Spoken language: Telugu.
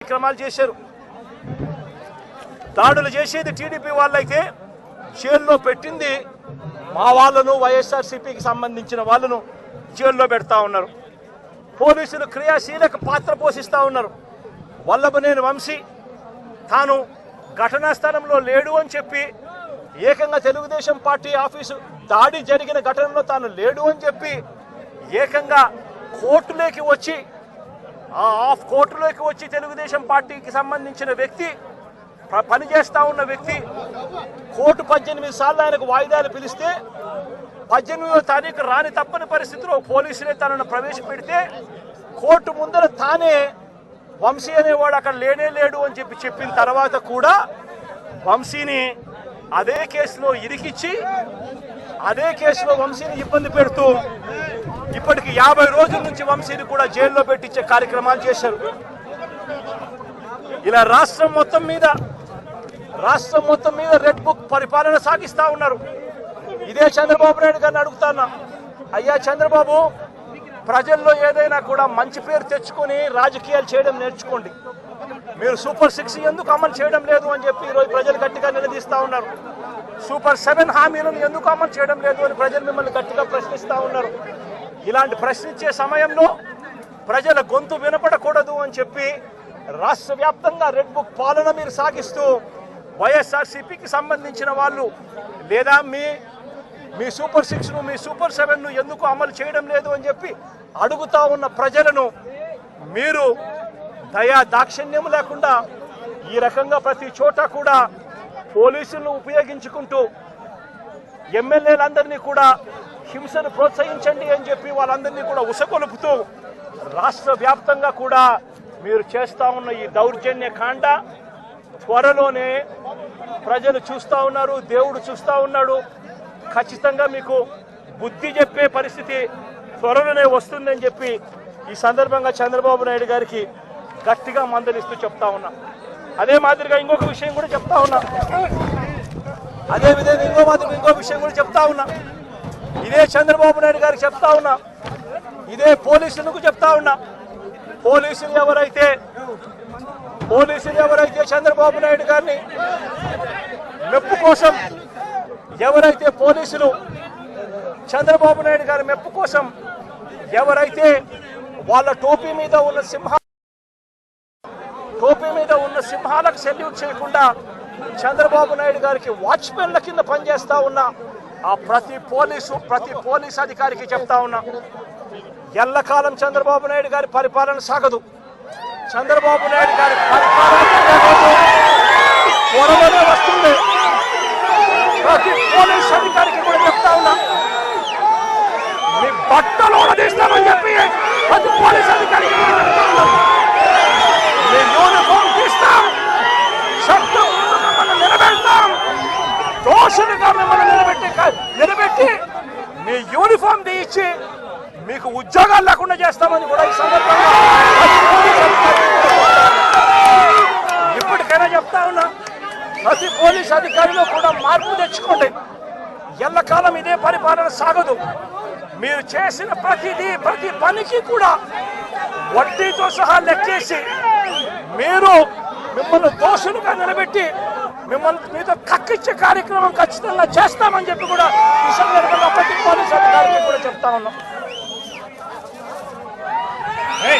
కార్యక్రమాలు చేశారు. దాడులు చేసేది టీడీపీ వాళ్ళైతే జైల్లో పెట్టింది మా వాళ్ళను, వైఎస్ఆర్సీపీకి సంబంధించిన వాళ్ళను జైల్లో పెడతా ఉన్నారు. పోలీసులు క్రియాశీలక పాత్ర పోషిస్తూ ఉన్నారు. వల్లభనేని వంశీ తాను ఘటనా స్థలంలో లేడు అని చెప్పి, ఏకంగా తెలుగుదేశం పార్టీ ఆఫీసు దాడి జరిగిన ఘటనలో తాను లేడు అని చెప్పి ఏకంగా కోర్టులోకి వచ్చి తెలుగుదేశం పార్టీకి సంబంధించిన వ్యక్తి, పనిచేస్తా ఉన్న వ్యక్తి కోర్టు 18 సార్లు ఆయనకు వాయిదాలు పిలిస్తే 18వ తారీఖు రాని తప్పని పరిస్థితిలో పోలీసులే తనను ప్రవేశపెడితే కోర్టు ముందర తానే వంశీ అనేవాడు అక్కడ లేడు అని చెప్పిన తర్వాత కూడా వంశీని అదే కేసులో ఇరికిచ్చి అదే కేసులో వంశీని ఇబ్బంది పెడుతూ ఇప్పటికి 50 రోజుల నుంచి వంశీని కూడా జైల్లో పెట్టించే కార్యక్రమాలు చేశారు. ఇలా రాష్ట్రం మొత్తం మీద రెడ్ బుక్ పరిపాలన సాగిస్తా ఉన్నారు. ఇదే చంద్రబాబు నాయుడు గారిని అడుగుతాను, అయ్యా చంద్రబాబు, ప్రజల్లో ఏదైనా కూడా మంచి పేరు తెచ్చుకొని రాజకీయాలు చేయడం నేర్చుకోండి. మీరు సూపర్ 6 ఎందుకు అమలు చేయడం లేదు అని చెప్పి ఈరోజు ప్రజలు గట్టిగా నిలదీస్తా ఉన్నారు. సూపర్ 7 హామీలను ఎందుకు అమలు చేయడం లేదు అని ప్రజలు మిమ్మల్ని గట్టిగా ప్రశ్నిస్తా ఉన్నారు. ఇలాంటి ప్రశ్నించే సమయంలో ప్రజల గొంతు వినపడకూడదు అని చెప్పి రాష్ట్ర వ్యాప్తంగా రెడ్ బుక్ పాలన మీరు సాగిస్తూ వైఎస్ఆర్సీపీకి సంబంధించిన వాళ్ళు లేదా మీ సూపర్ 6ను, మీ సూపర్ 7ను ఎందుకు అమలు చేయడం లేదు అని చెప్పి అడుగుతా ఉన్న ప్రజలను మీరు దయా దాక్షిణ్యం లేకుండా ఈ రకంగా ప్రతి చోట కూడా పోలీసులను ఉపయోగించుకుంటూ ఎమ్మెల్యేలందరినీ కూడా హింసను ప్రోత్సహించండి అని చెప్పి వాళ్ళందరినీ కూడా ఉసగొలుపుతూ రాష్ట్ర వ్యాప్తంగా కూడా మీరు చేస్తా ఉన్న ఈ దౌర్జన్య కాండ త్వరలోనే ప్రజలు చూస్తూ ఉన్నారు, దేవుడు చూస్తూ ఉన్నాడు. ఖచ్చితంగా మీకు బుద్ధి చెప్పే పరిస్థితి త్వరలోనే వస్తుందని చెప్పి ఈ సందర్భంగా చంద్రబాబు నాయుడు గారికి గట్టిగా మందలిస్తూ చెప్తా ఉన్నా. అదే మాదిరిగా ఇంకొక విషయం కూడా చెప్తా ఉన్నా. అదే విధంగా ఇంకో విషయం కూడా చెప్తా ఉన్నా. ఇదే చంద్రబాబు నాయుడు గారికి చెప్తా ఉన్నా, ఇదే పోలీసులకు చెప్తా ఉన్నా. పోలీసులు ఎవరైతే చంద్రబాబు నాయుడు గారిని మెప్పు కోసం చంద్రబాబు నాయుడు గారి మెప్పు కోసం ఎవరైతే వాళ్ళ టోపీ మీద ఉన్న సింహాలకు సెల్యూట్ చేయకుండా చంద్రబాబు నాయుడు గారికి వాచ్మెన్ల కింద పనిచేస్తా ఉన్న ఆ ప్రతి పోలీస్ అధికారికి చెప్తా ఉన్నా, ఎల్లకాలం చంద్రబాబు నాయుడు గారి పరిపాలన సాగదు. చంద్రబాబు నాయుడు గారి పరిపాలన త్వరలోనే వస్తుంది. ప్రతి పోలీస్ అధికారికి కూడా చెప్తా ఉన్నా, మీ బట్టలు ఉడదీస్తామని చెప్పి ప్రతి పోలీస్ అధికారికి చెప్తా ఉన్నా, మీ యూనిఫామ్ తీస్తాం, చట్టం మిమ్మల్ని నిలబెడతాం, దోషులుగా మిమ్మల్ని నిలబెట్టి మీ యూనిఫామ్ తీయించి మీకు ఉద్యోగాలు లేకుండా చేస్తామని కూడా ఈ సందర్భంగా ఇప్పటికైనా చెప్తా ఉన్నా, ప్రతి పోలీస్ అధికారిలో కూడా మార్పు తెచ్చుకోండి. ఎల్లకాలం ఇదే పరిపాలన సాగదు. మీరు చేసిన ప్రతి పనికి కూడా వడ్డీతో సహా లెక్కేసి మిమ్మల్ని దోషులుగా నిలబెట్టి మీతో కక్కిచ్చే కార్యక్రమం ఖచ్చితంగా చేస్తామని చెప్పి కూడా ఈ సందర్భంగా ప్రతి పోలీస్ అధికారికి కూడా చెప్తా ఉన్నాం. Hey!